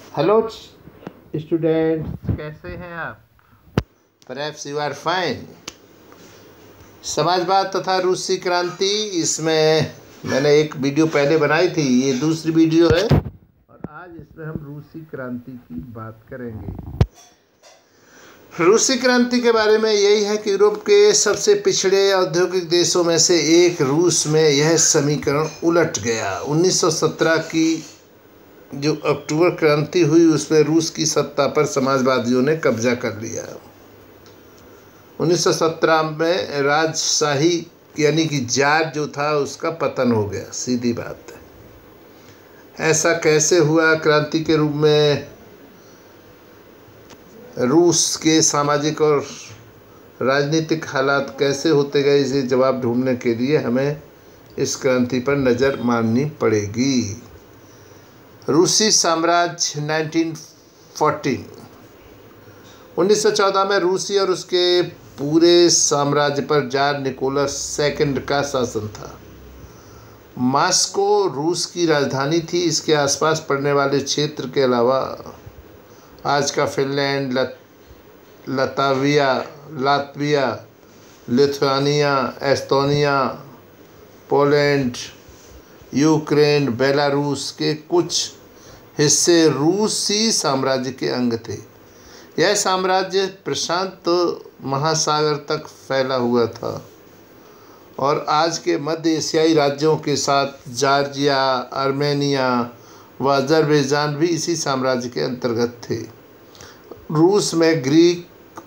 Hello students, कैसे हैं आप? Perhaps you are fine. समाजवाद तथा रूसी क्रांति, इसमें मैंने एक वीडियो पहले बनाई थी, ये दूसरी वीडियो है और आज इसमें हम रूसी क्रांति की बात करेंगे। रूसी क्रांति के बारे में यही है कि यूरोप के सबसे पिछड़े औद्योगिक देशों में से एक रूस में यह समीकरण उलट गया। 1917 की जो अक्टूबर क्रांति हुई उसमें रूस की सत्ता पर समाजवादियों ने कब्जा कर लिया। 1917 में राजशाही यानी कि जार जो था उसका पतन हो गया, सीधी बात है। ऐसा कैसे हुआ? क्रांति के रूप में रूस के सामाजिक और राजनीतिक हालात कैसे होते गए, इसे जवाब ढूंढने के लिए हमें इस क्रांति पर नज़र मारनी पड़ेगी। रूसी साम्राज्य 1914 में रूसी और उसके पूरे साम्राज्य पर जार निकोलस सेकंड का शासन था। मॉस्को रूस की राजधानी थी। इसके आसपास पड़ने वाले क्षेत्र के अलावा आज का Finland, Latvia, Lithuania, Estonia, Poland, Ukraine, Belarus के कुछ हिस्से रूसी साम्राज्य के अंग थे। यह साम्राज्य प्रशांत महासागर तक फैला हुआ था और आज के मध्य एशियाई राज्यों के साथ जॉर्जिया, आर्मेनिया व अज़रबैजान भी इसी साम्राज्य के अंतर्गत थे। रूस में ग्रीक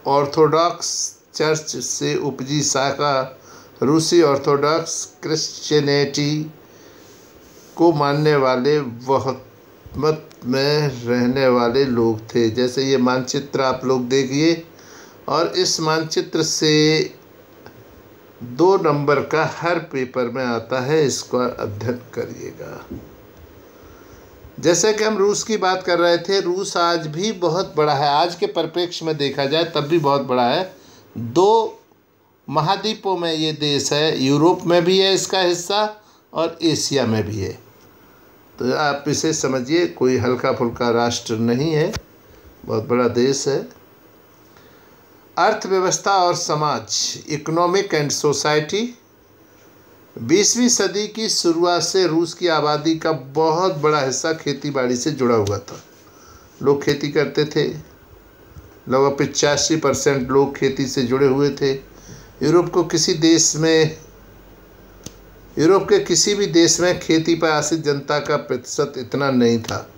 ऑर्थोडॉक्स चर्च से उपजी शाखा रूसी ऑर्थोडॉक्स क्रिश्चियनिटी को मानने वाले बहुमत में रहने वाले लोग थे। जैसे ये मानचित्र आप लोग देखिए और इस मानचित्र से 2 नंबर का हर पेपर में आता है, इसका अध्ययन करिएगा। जैसे कि हम रूस की बात कर रहे थे, रूस आज भी बहुत बड़ा है। आज के परिप्रेक्ष्य में देखा जाए तब भी बहुत बड़ा है। 2 महाद्वीपों में ये देश है, यूरोप में भी है इसका हिस्सा और एशिया में भी है। तो आप इसे समझिए, कोई हल्का फुल्का राष्ट्र नहीं है, बहुत बड़ा देश है। अर्थव्यवस्था और समाज, इकोनॉमिक एंड सोसाइटी। 20वीं सदी की शुरुआत से रूस की आबादी का बहुत बड़ा हिस्सा खेती बाड़ी से जुड़ा हुआ था। लोग खेती करते थे, लगभग 85% लोग खेती से जुड़े हुए थे। यूरोप के किसी भी देश में खेती पर आश्रित जनता का प्रतिशत इतना नहीं था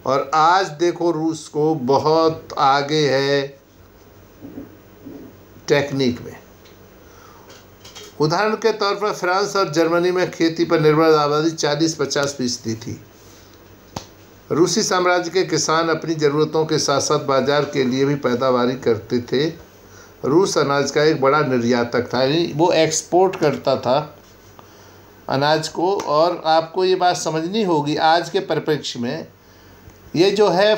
और आज देखो रूस को बहुत आगे है टेक्निक में। उदाहरण के तौर पर फ्रांस और जर्मनी में खेती पर निर्भर आबादी 40-50% थी। रूसी साम्राज्य के किसान अपनी ज़रूरतों के साथ साथ बाजार के लिए भी पैदावारी करते थे। रूस अनाज का एक बड़ा निर्यातक था, यानी वो एक्सपोर्ट करता था अनाज को। और आपको ये बात समझनी होगी, आज के परिप्रेक्ष्य में ये जो है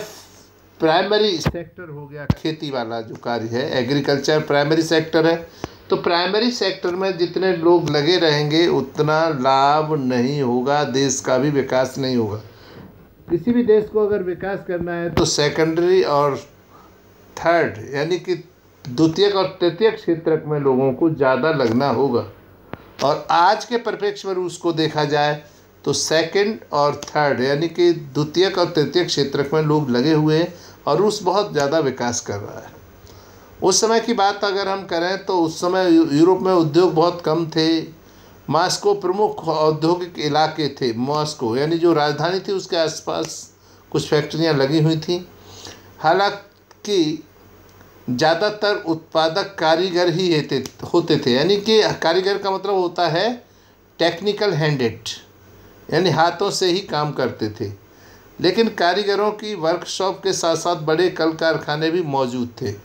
प्राइमरी सेक्टर हो गया, खेती वाला जो कार्य है, एग्रीकल्चर प्राइमरी सेक्टर है। तो प्राइमरी सेक्टर में जितने लोग लगे रहेंगे उतना लाभ नहीं होगा, देश का भी विकास नहीं होगा। किसी भी देश को अगर विकास करना है तो सेकेंडरी और थर्ड यानी कि द्वितीयक और तृतीयक क्षेत्र में लोगों को ज़्यादा लगना होगा। और आज के परिप्रेक्ष्य में रूस को देखा जाए तो सेकंड और थर्ड यानी कि द्वितीयक और तृतीयक क्षेत्र में लोग लगे हुए हैं और रूस बहुत ज़्यादा विकास कर रहा है। उस समय की बात अगर हम करें तो उस समय यूरोप में उद्योग बहुत कम थे। मॉस्को प्रमुख औद्योगिक इलाके थे। मॉस्को यानी जो राजधानी थी उसके आसपास कुछ फैक्ट्रियां लगी हुई थी। हालांकि ज़्यादातर उत्पादक कारीगर ही होते थे, यानी कि कारीगर का मतलब होता है टेक्निकल हैंडेड, यानी हाथों से ही काम करते थे। लेकिन कारीगरों की वर्कशॉप के साथ साथ बड़े कल कारखाने भी मौजूद थे।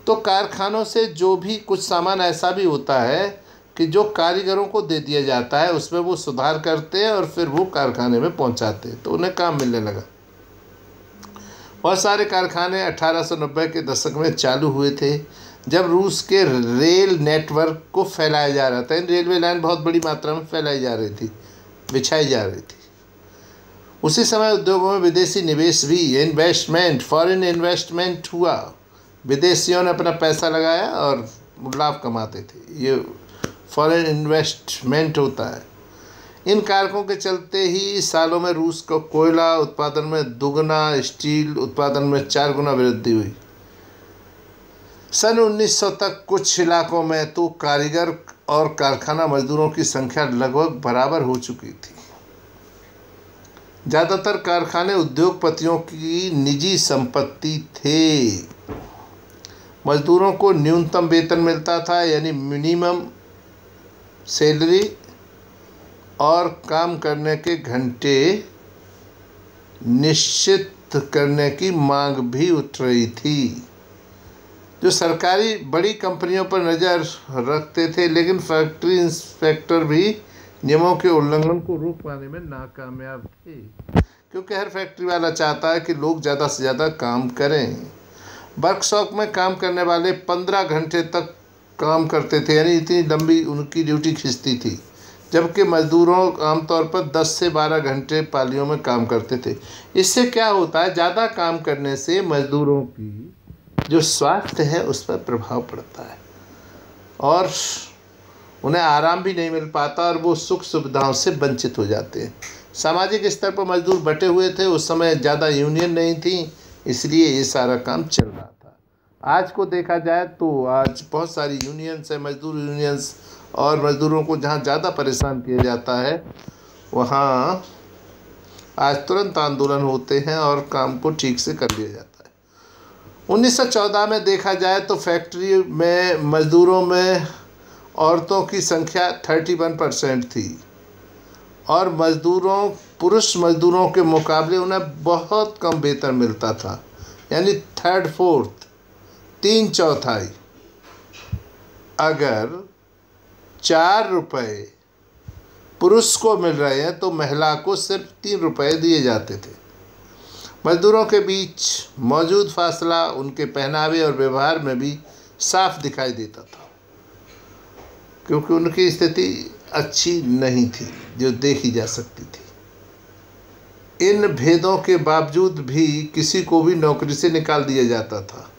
तो कारखानों से जो भी कुछ सामान ऐसा भी होता है कि जो कारीगरों को दे दिया जाता है, उसमें वो सुधार करते हैं और फिर वो कारखाने में पहुंचाते हैं, तो उन्हें काम मिलने लगा। बहुत सारे कारखाने 1890 के दशक में चालू हुए थे, जब रूस के रेल नेटवर्क को फैलाया जा रहा था। इन रेलवे लाइन बहुत बड़ी मात्रा में फैलाई जा रही थी, बिछाई जा रही थी। उसी समय उद्योगों में विदेशी निवेश भी, इन्वेस्टमेंट, फॉरेन इन्वेस्टमेंट हुआ। विदेशियों ने अपना पैसा लगाया और लाभ कमाते थे, ये फॉरेन इन्वेस्टमेंट होता है। इन कारकों के चलते ही सालों में रूस को कोयला उत्पादन में दुगना, स्टील उत्पादन में 4 गुना वृद्धि हुई। सन 1900 तक कुछ इलाकों में तो कारीगर और कारखाना मजदूरों की संख्या लगभग बराबर हो चुकी थी। ज़्यादातर कारखाने उद्योगपतियों की निजी संपत्ति थे। मजदूरों को न्यूनतम वेतन मिलता था, यानी मिनिमम सैलरी, और काम करने के घंटे निश्चित करने की मांग भी उठ रही थी। जो सरकारी बड़ी कंपनियों पर नज़र रखते थे, लेकिन फैक्ट्री इंस्पेक्टर भी नियमों के उल्लंघन को रोक पाने में नाकामयाब थे, क्योंकि हर फैक्ट्री वाला चाहता है कि लोग ज़्यादा से ज़्यादा काम करें। वर्कशॉप में काम करने वाले 15 घंटे तक काम करते थे, यानी इतनी लंबी उनकी ड्यूटी खिंचती थी, जबकि मजदूरों आमतौर पर 10 से 12 घंटे पालियों में काम करते थे। इससे क्या होता है, ज़्यादा काम करने से मजदूरों की जो स्वास्थ्य है उस पर प्रभाव पड़ता है और उन्हें आराम भी नहीं मिल पाता और वो सुख सुविधाओं से वंचित हो जाते हैं। सामाजिक स्तर पर मजदूर बटे हुए थे, उस समय ज़्यादा यूनियन नहीं थी, इसलिए ये सारा काम चल रहा था। आज को देखा जाए तो आज बहुत सारी यूनियंस है, मजदूर यूनियंस, और मजदूरों को जहाँ ज़्यादा परेशान किया जाता है वहाँ आज तुरंत आंदोलन होते हैं और काम को ठीक से कर लिया जाता है। 1914 में देखा जाए तो फैक्ट्री में मजदूरों में औरतों की संख्या 31% थी और पुरुष मजदूरों के मुकाबले उन्हें बहुत कम वेतन मिलता था, यानी 3/4, 3/4। अगर 4 रुपये पुरुष को मिल रहे हैं तो महिला को सिर्फ 3 रुपये दिए जाते थे। मजदूरों के बीच मौजूद फासला उनके पहनावे और व्यवहार में भी साफ दिखाई देता था, क्योंकि उनकी स्थिति अच्छी नहीं थी जो देखी जा सकती थी। इन भेदों के बावजूद भी किसी को भी नौकरी से निकाल दिया जाता था।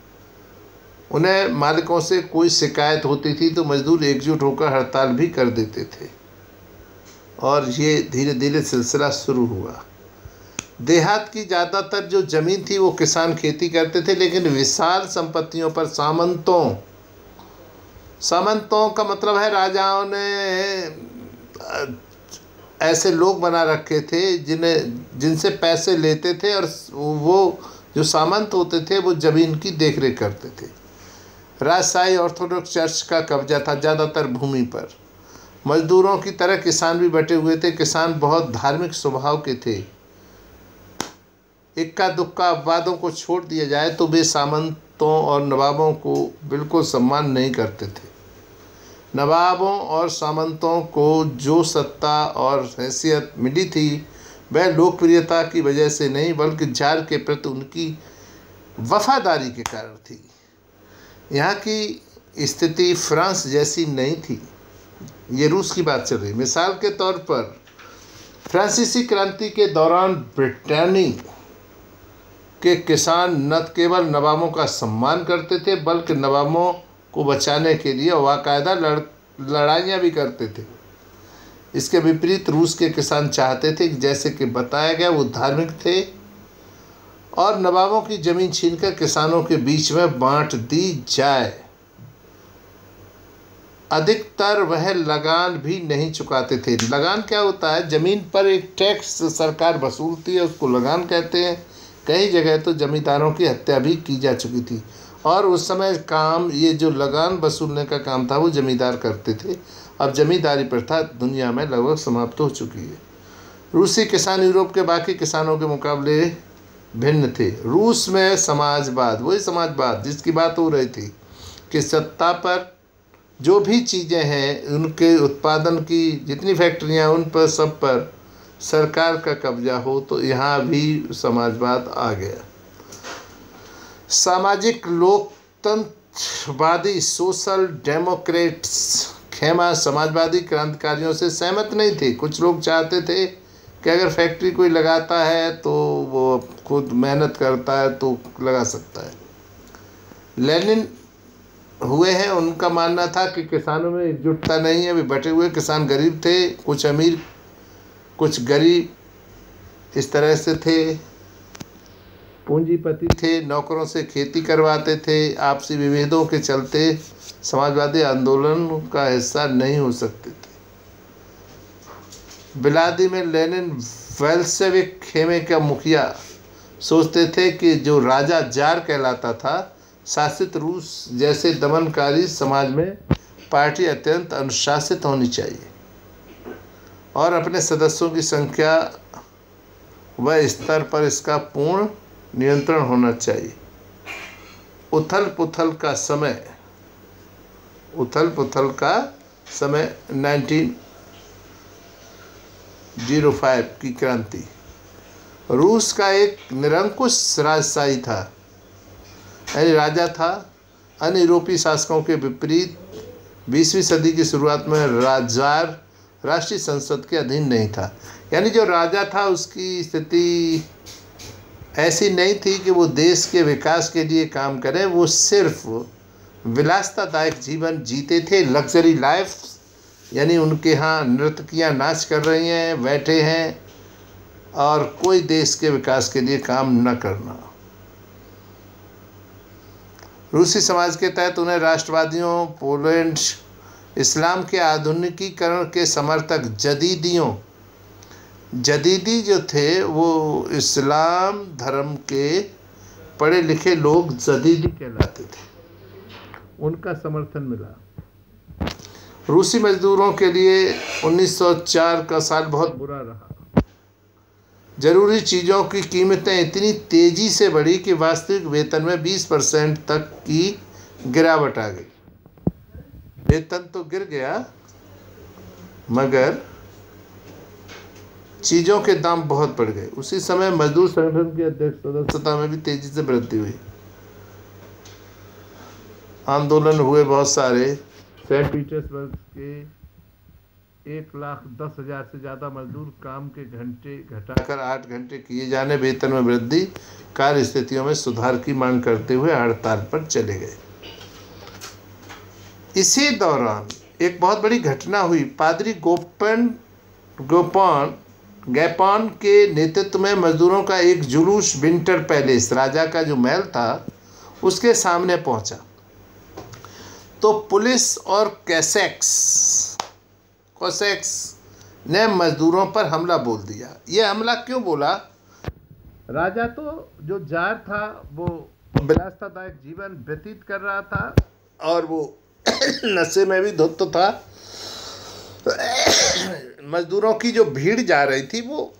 उन्हें मालिकों से कोई शिकायत होती थी तो मजदूर एकजुट होकर हड़ताल भी कर देते थे और ये धीरे धीरे सिलसिला शुरू हुआ। देहात की ज़्यादातर जो ज़मीन थी वो किसान खेती करते थे, लेकिन विशाल संपत्तियों पर सामंतों का मतलब है राजाओं ने ऐसे लोग बना रखे थे जिनसे पैसे लेते थे और वो जो सामंत होते थे वो ज़मीन की देखरेख करते थे। राजशाही ऑर्थोडॉक्स चर्च का कब्जा था ज़्यादातर भूमि पर। मजदूरों की तरह किसान भी बटे हुए थे। किसान बहुत धार्मिक स्वभाव के थे। इक्का दुक्का अपवादों को छोड़ दिया जाए तो वे सामंतों और नवाबों को बिल्कुल सम्मान नहीं करते थे। नवाबों और सामंतों को जो सत्ता और हैसियत मिली थी वह लोकप्रियता की वजह से नहीं, बल्कि जार के प्रति उनकी वफादारी के कारण थी। यहाँ की स्थिति फ्रांस जैसी नहीं थी, ये रूस की बात चल रही। मिसाल के तौर पर फ्रांसीसी क्रांति के दौरान ब्रिटेनी के किसान न केवल नवाबों का सम्मान करते थे, बल्कि नवाबों को बचाने के लिए बाकायदा लड़ाइयाँ भी करते थे। इसके विपरीत रूस के किसान चाहते थे कि जैसे कि बताया गया वो धार्मिक थे और नवाबों की ज़मीन छीनकर किसानों के बीच में बांट दी जाए। अधिकतर वह लगान भी नहीं चुकाते थे। लगान क्या होता है? ज़मीन पर एक टैक्स सरकार वसूलती है, उसको लगान कहते हैं। कई जगह तो जमींदारों की हत्या भी की जा चुकी थी और उस समय काम, ये जो लगान वसूलने का काम था वो जमींदार करते थे। अब जमींदारी प्रथा दुनिया में लगभग समाप्त हो चुकी है। रूसी किसान यूरोप के बाकी किसानों के मुकाबले भिन्न थे। रूस में समाजवाद, वही समाजवाद जिसकी बात हो रही थी कि सत्ता पर जो भी चीज़ें हैं, उनके उत्पादन की जितनी फैक्ट्रियाँ, उन पर सब पर सरकार का कब्जा हो, तो यहाँ भी समाजवाद आ गया। सामाजिक लोकतंत्रवादी सोशल डेमोक्रेट्स खेमा समाजवादी क्रांतिकारियों से सहमत नहीं थे। कुछ लोग चाहते थे कि अगर फैक्ट्री कोई लगाता है तो वो खुद मेहनत करता है तो लगा सकता है। लेनिन हुए हैं, उनका मानना था कि किसानों में एकजुटता नहीं है, वे बटे हुए किसान गरीब थे, कुछ अमीर कुछ गरीब, इस तरह से थे। पूंजीपति थे, नौकरों से खेती करवाते थे, आपसी विभेदों के चलते समाजवादी आंदोलन का हिस्सा नहीं हो सकते थे। व्लादिमीर लेनिन वेल्सेविक खेमे का मुखिया सोचते थे कि जो राजा जार कहलाता था, शासित रूस जैसे दमनकारी समाज में पार्टी अत्यंत अनुशासित होनी चाहिए और अपने सदस्यों की संख्या व स्तर पर इसका पूर्ण नियंत्रण होना चाहिए। उथल पुथल का समय 1905 की क्रांति रूस का एक निरंकुश राजशाही था, यानी राजा था। अन्य यूरोपीय शासकों के विपरीत 20वीं सदी की शुरुआत में जार राष्ट्रीय संसद के अधीन नहीं था, यानी जो राजा था उसकी स्थिति ऐसी नहीं थी कि वो देश के विकास के लिए काम करें, वो सिर्फ विलासतादायक जीवन जीते थे, लग्जरी लाइफ, यानी उनके यहाँ नर्तकियाँ नाच कर रही हैं, बैठे हैं, और कोई देश के विकास के लिए काम न करना। रूसी समाज के तहत उन्हें राष्ट्रवादियों, पोलैंड, इस्लाम के आधुनिकीकरण के समर्थक जदीदी जो थे वो इस्लाम धर्म के पढ़े लिखे लोग जदीदी कहलाते थे, उनका समर्थन मिला। रूसी मजदूरों के लिए 1904 का साल बहुत बुरा रहा। जरूरी चीज़ों की कीमतें इतनी तेज़ी से बढ़ी कि वास्तविक वेतन में 20% तक की गिरावट आ गई। वेतन तो गिर गया मगर चीज़ों के दाम बहुत बढ़ गए। उसी समय मजदूर संगठन की अध्यक्ष सदस्यता में भी तेजी से वृद्धि हुई। आंदोलन हुए बहुत सारे। सेंट पीटर्सबर्ग के 1,10,000 से ज़्यादा मजदूर काम के घंटे घटाकर 8 घंटे किए जाने, वेतन में वृद्धि, कार्य स्थितियों में सुधार की मांग करते हुए हड़ताल पर चले गए। इसी दौरान एक बहुत बड़ी घटना हुई। पादरी गैपान के नेतृत्व में मजदूरों का एक जुलूस विंटर पैलेस, राजा का जो महल था, उसके सामने पहुंचा तो पुलिस और कोसेक्स ने मजदूरों पर हमला बोल दिया। ये हमला क्यों बोला? राजा तो जो जार था वो विलासतादायक जीवन व्यतीत कर रहा था और वो नशे में भी धुत था। मजदूरों की जो भीड़ जा रही थी वो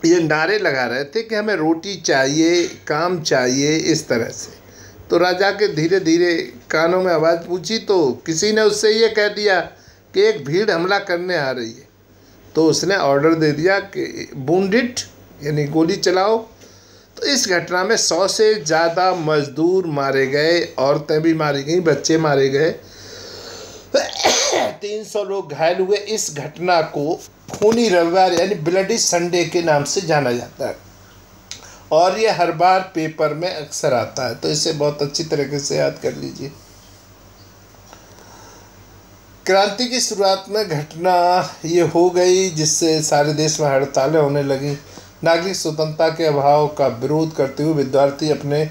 ये नारे लगा रहे थे कि हमें रोटी चाहिए, काम चाहिए, इस तरह से। तो राजा के धीरे धीरे कानों में आवाज़ पूछी तो किसी ने उससे ये कह दिया कि एक भीड़ हमला करने आ रही है। तो उसने ऑर्डर दे दिया कि बूंडिट, यानी गोली चलाओ। तो इस घटना में 100 से ज़्यादा मजदूर मारे गए, औरतें भी मारी गईं, बच्चे मारे गए, 300 लोग घायल हुए। इस घटना को खूनी रविवार यानी ब्लडी संडे के नाम से जाना जाता है और ये हर बार पेपर में अक्सर आता है, तो इसे बहुत अच्छी तरीके से याद कर लीजिए। क्रांति की शुरुआत में घटना ये हो गई जिससे सारे देश में हड़तालें होने लगी। नागरिक स्वतंत्रता के अभाव का विरोध करते हुए विद्यार्थी अपने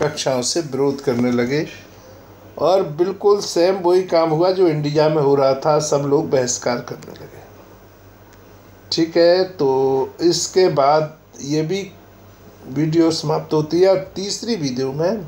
कक्षाओं से विरोध करने लगे और बिल्कुल सेम वही काम हुआ जो इंडिया में हो रहा था, सब लोग बहिष्कार करने लगे। ठीक है, तो इसके बाद ये भी वीडियो समाप्त होती है और तीसरी वीडियो में